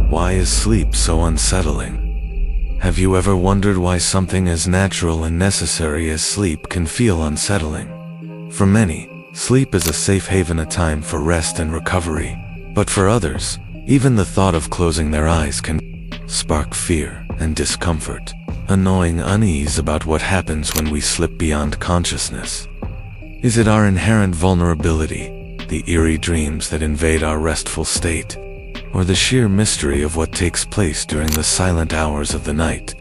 Why is sleep so unsettling? Have you ever wondered why something as natural and necessary as sleep can feel unsettling? For many, sleep is a safe haven, a time for rest and recovery. But for others, even the thought of closing their eyes can spark fear and discomfort, a gnawing unease about what happens when we slip beyond consciousness. Is it our inherent vulnerability, the eerie dreams that invade our restful state, or the sheer mystery of what takes place during the silent hours of the night?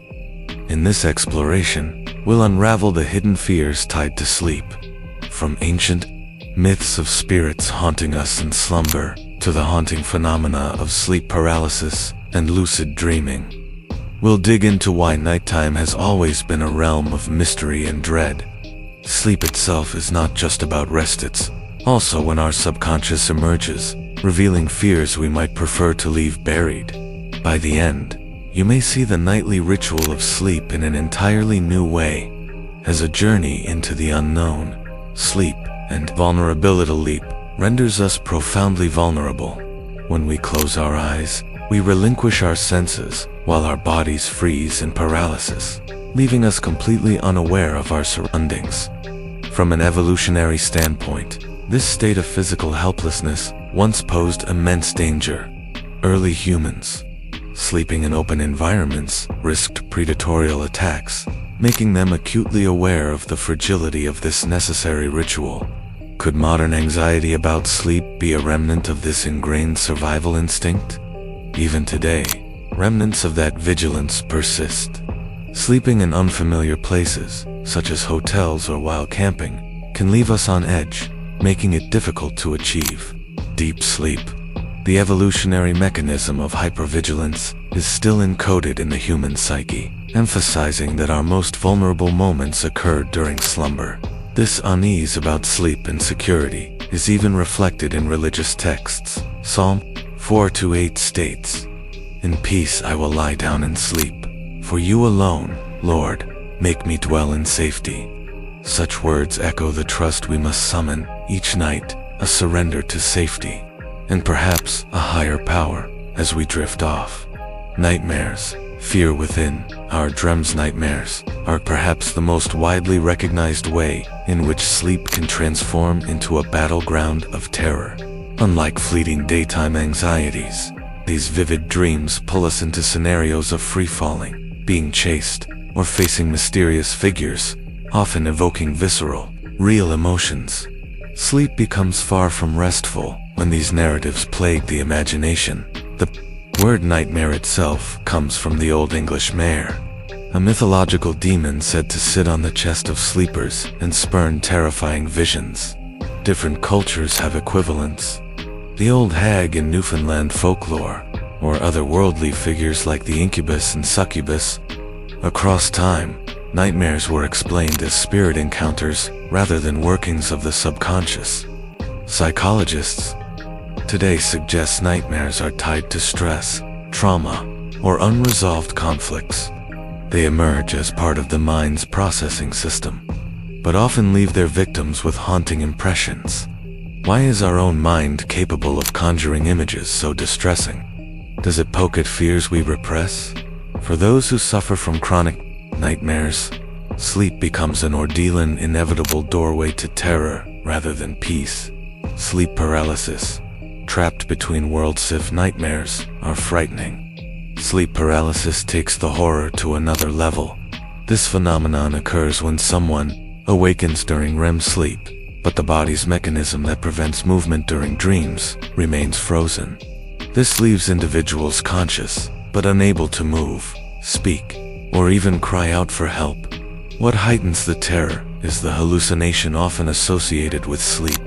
In this exploration, we'll unravel the hidden fears tied to sleep, from ancient myths of spirits haunting us in slumber to the haunting phenomena of sleep paralysis and lucid dreaming. We'll dig into why nighttime has always been a realm of mystery and dread. Sleep itself is not just about rest, it's also when our subconscious emerges, revealing fears we might prefer to leave buried. By the end, you may see the nightly ritual of sleep in an entirely new way, as a journey into the unknown. Sleep and vulnerability. Sleep renders us profoundly vulnerable. When we close our eyes, we relinquish our senses, while our bodies freeze in paralysis, leaving us completely unaware of our surroundings. From an evolutionary standpoint, this state of physical helplessness once posed immense danger. Early humans, sleeping in open environments, risked predatory attacks, making them acutely aware of the fragility of this necessary ritual. Could modern anxiety about sleep be a remnant of this ingrained survival instinct? Even today, remnants of that vigilance persist. Sleeping in unfamiliar places, such as hotels or while camping, can leave us on edge, making it difficult to achieve deep sleep. The evolutionary mechanism of hypervigilance is still encoded in the human psyche, emphasizing that our most vulnerable moments occurred during slumber. This unease about sleep and security is even reflected in religious texts. Psalm 4:8 states, "In peace I will lie down and sleep, for you alone, Lord, make me dwell in safety." Such words echo the trust we must summon each night, a surrender to safety, and perhaps a higher power as we drift off. Nightmares, fear within our dreams. Nightmares are perhaps the most widely recognized way in which sleep can transform into a battleground of terror. Unlike fleeting daytime anxieties, these vivid dreams pull us into scenarios of free-falling, being chased, or facing mysterious figures, often evoking visceral, real emotions. Sleep becomes far from restful when these narratives plague the imagination. The word nightmare itself comes from the Old English mare, a mythological demon said to sit on the chest of sleepers and spurn terrifying visions. Different cultures have equivalents. The old hag in Newfoundland folklore, or otherworldly figures like the incubus and succubus. Across time, nightmares were explained as spirit encounters rather than workings of the subconscious. Psychologists today suggest nightmares are tied to stress, trauma, or unresolved conflicts. They emerge as part of the mind's processing system, but often leave their victims with haunting impressions. Why is our own mind capable of conjuring images so distressing? Does it poke at fears we repress? For those who suffer from chronic nightmares, sleep becomes an ordeal, an inevitable doorway to terror rather than peace. Sleep paralysis, trapped between worlds. If nightmares are frightening, sleep paralysis takes the horror to another level. This phenomenon occurs when someone awakens during REM sleep, but the body's mechanism that prevents movement during dreams remains frozen. This leaves individuals conscious, but unable to move, speak, or even cry out for help. What heightens the terror is the hallucination often associated with sleep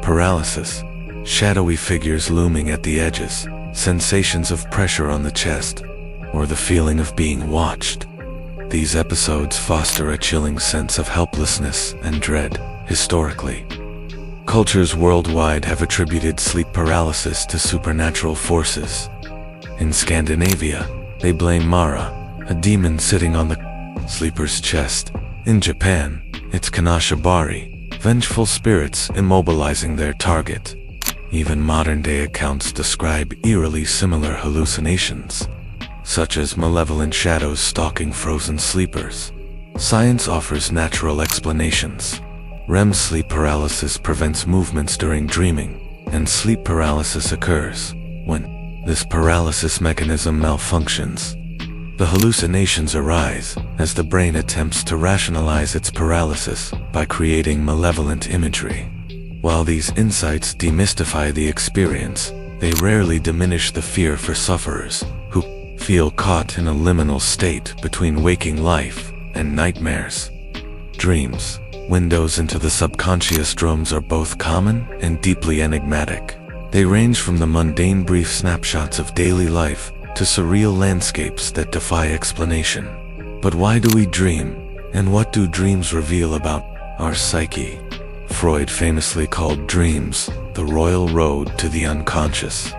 paralysis. Shadowy figures looming at the edges, sensations of pressure on the chest, or the feeling of being watched. These episodes foster a chilling sense of helplessness and dread. Historically, cultures worldwide have attributed sleep paralysis to supernatural forces. In Scandinavia, they blame Mara, a demon sitting on the sleeper's chest. In Japan, it's Kanashibari, vengeful spirits immobilizing their target. Even modern-day accounts describe eerily similar hallucinations, such as malevolent shadows stalking frozen sleepers. Science offers natural explanations. REM sleep paralysis prevents movements during dreaming, and sleep paralysis occurs when this paralysis mechanism malfunctions. The hallucinations arise as the brain attempts to rationalize its paralysis by creating malevolent imagery. While these insights demystify the experience, they rarely diminish the fear for sufferers who feel caught in a liminal state between waking life and nightmares. Dreams, windows into the subconscious dreams, are both common and deeply enigmatic. They range from the mundane brief snapshots of daily life to surreal landscapes that defy explanation. But why do we dream, and what do dreams reveal about our psyche? Freud famously called dreams the royal road to the unconscious,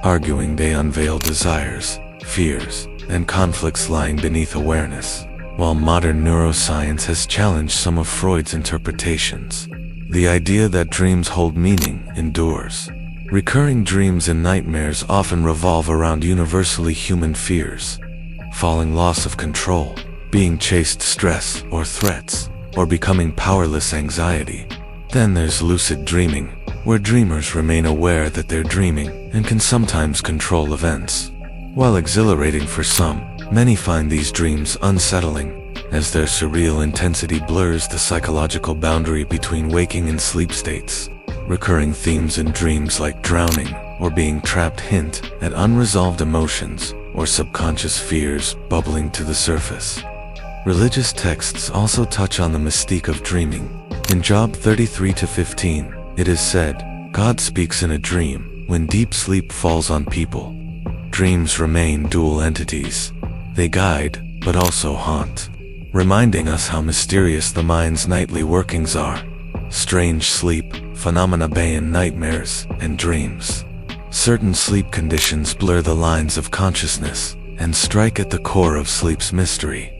arguing they unveil desires, fears, and conflicts lying beneath awareness. While modern neuroscience has challenged some of Freud's interpretations, the idea that dreams hold meaning endures. Recurring dreams and nightmares often revolve around universally human fears: falling, loss of control, being chased, stress or threats, or becoming powerless, anxiety. Then there's lucid dreaming, where dreamers remain aware that they're dreaming and can sometimes control events. While exhilarating for some, many find these dreams unsettling, as their surreal intensity blurs the psychological boundary between waking and sleep states. Recurring themes in dreams like drowning or being trapped hint at unresolved emotions or subconscious fears bubbling to the surface. Religious texts also touch on the mystique of dreaming. In Job 33-15, it is said, "God speaks in a dream when deep sleep falls on people." Dreams remain dual entities. They guide, but also haunt, reminding us how mysterious the mind's nightly workings are. Strange sleep phenomena in nightmares and dreams. Certain sleep conditions blur the lines of consciousness and strike at the core of sleep's mystery.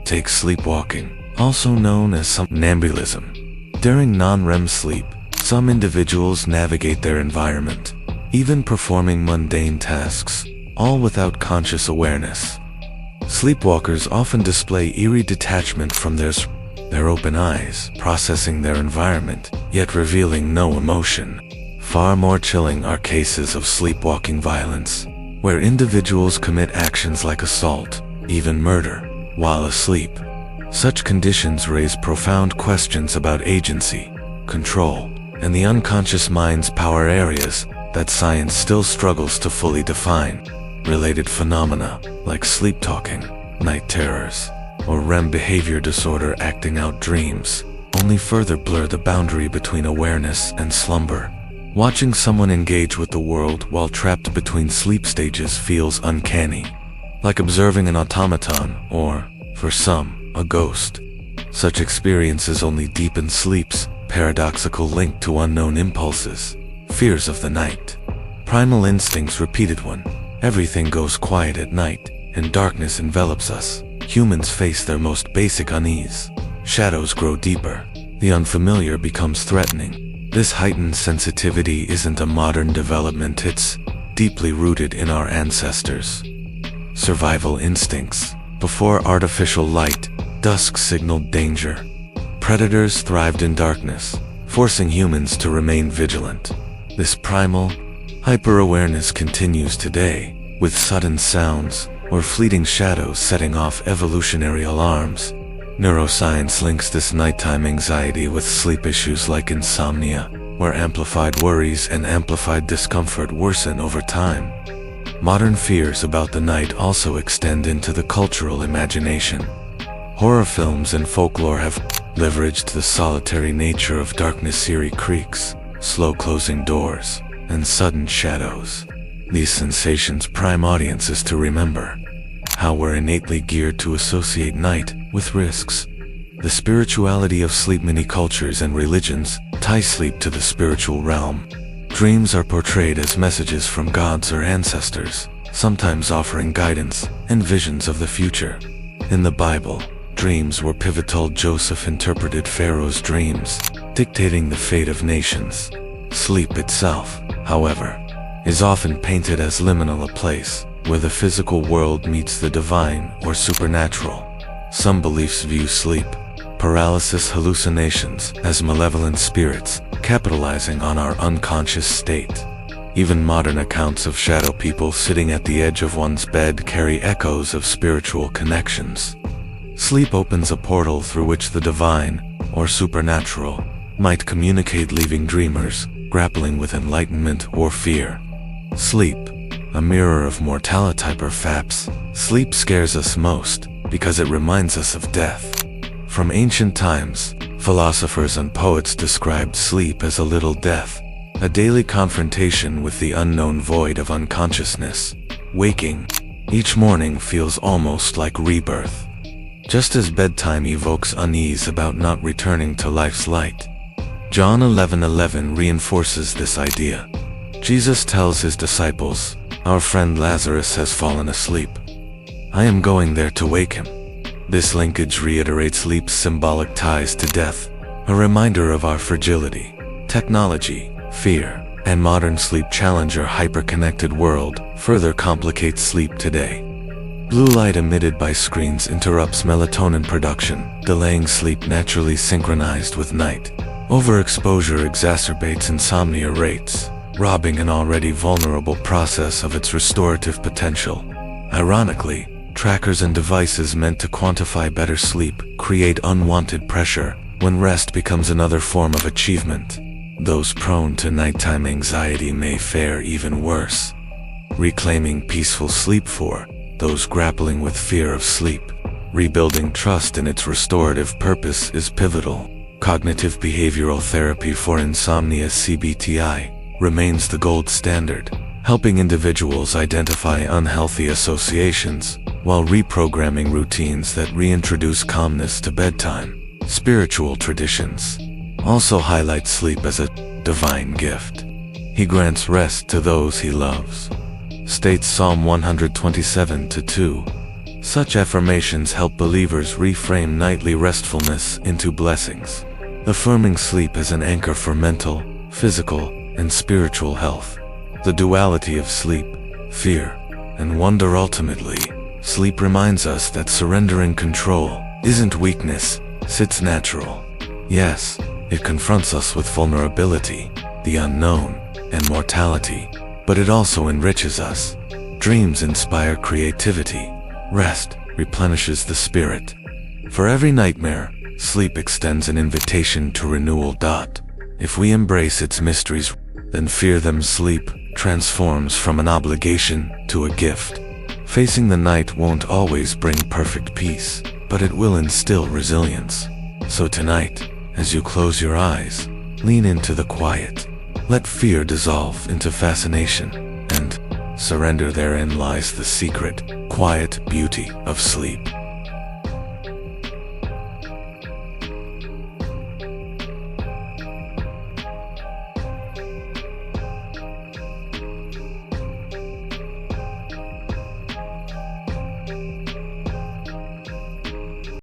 Take sleepwalking, also known as somnambulism. During non-REM sleep, some individuals navigate their environment, even performing mundane tasks, all without conscious awareness. Sleepwalkers often display eerie detachment from their open eyes, processing their environment, yet revealing no emotion. Far more chilling are cases of sleepwalking violence, where individuals commit actions like assault, even murder, while asleep. Such conditions raise profound questions about agency, control, and the unconscious mind's power areas that science still struggles to fully define. Related phenomena, like sleep talking, night terrors, or REM behavior disorder acting out dreams, only further blur the boundary between awareness and slumber. Watching someone engage with the world while trapped between sleep stages feels uncanny, like observing an automaton or, for some, a ghost. Such experiences only deepen sleep's paradoxical link to unknown impulses, fears of the night. Primal instincts repeated when everything goes quiet at night and darkness envelops us. Humans face their most basic unease. Shadows grow deeper. The unfamiliar becomes threatening. This heightened sensitivity isn't a modern development, it's deeply rooted in our ancestors. Survival instincts. Before artificial light, dusk signaled danger. Predators thrived in darkness, forcing humans to remain vigilant. This primal, hyper-awareness continues today, with sudden sounds or fleeting shadows setting off evolutionary alarms. Neuroscience links this nighttime anxiety with sleep issues like insomnia, where amplified worries and amplified discomfort worsen over time. Modern fears about the night also extend into the cultural imagination. Horror films and folklore have leveraged the solitary nature of darkness, eerie creaks, slow closing doors, and sudden shadows. These sensations prime audiences to remember how we're innately geared to associate night with risks. The spirituality of sleep. Many cultures and religions tie sleep to the spiritual realm. Dreams are portrayed as messages from gods or ancestors, sometimes offering guidance and visions of the future. In the Bible, dreams were pivotal. Joseph interpreted Pharaoh's dreams, dictating the fate of nations. Sleep itself, however, is often painted as liminal, a place where the physical world meets the divine or supernatural. Some beliefs view sleep, paralysis, hallucinations as malevolent spirits, capitalizing on our unconscious state. Even modern accounts of shadow people sitting at the edge of one's bed carry echoes of spiritual connections. Sleep opens a portal through which the divine or supernatural might communicate, leaving dreamers grappling with enlightenment or fear. Sleep, a mirror of mortality. Perhaps sleep scares us most because it reminds us of death. From ancient times, philosophers and poets described sleep as a little death, a daily confrontation with the unknown void of unconsciousness. Waking each morning feels almost like rebirth. Just as bedtime evokes unease about not returning to life's light, John 11:11 reinforces this idea. Jesus tells his disciples, "Our friend Lazarus has fallen asleep. I am going there to wake him." This linkage reiterates sleep's symbolic ties to death, a reminder of our fragility. Technology, fear, and modern sleep challenge our hyper-connected world further complicates sleep today. Blue light emitted by screens interrupts melatonin production, delaying sleep naturally synchronized with night. Overexposure exacerbates insomnia rates, robbing an already vulnerable process of its restorative potential. Ironically, trackers and devices meant to quantify better sleep create unwanted pressure when rest becomes another form of achievement. Those prone to nighttime anxiety may fare even worse. Reclaiming peaceful sleep for those grappling with fear of sleep, rebuilding trust in its restorative purpose is pivotal. Cognitive behavioral therapy for insomnia (CBTI) remains the gold standard, helping individuals identify unhealthy associations while reprogramming routines that reintroduce calmness to bedtime. Spiritual traditions also highlight sleep as a divine gift. He grants rest to those he loves, states Psalm 127:2. Such affirmations help believers reframe nightly restfulness into blessings, affirming sleep as an anchor for mental, physical, and spiritual health. The duality of sleep, fear, and wonder. Ultimately, sleep reminds us that surrendering control isn't weakness, it's natural. Yes, it confronts us with vulnerability, the unknown, and mortality, but it also enriches us. Dreams inspire creativity. Rest replenishes the spirit. For every nightmare, sleep extends an invitation to renewal. If we embrace its mysteries, then fear them. Sleep transforms from an obligation to a gift. Facing the night won't always bring perfect peace, but it will instill resilience. So tonight, as you close your eyes, lean into the quiet. Let fear dissolve into fascination, and surrender. Therein lies the secret, quiet beauty of sleep.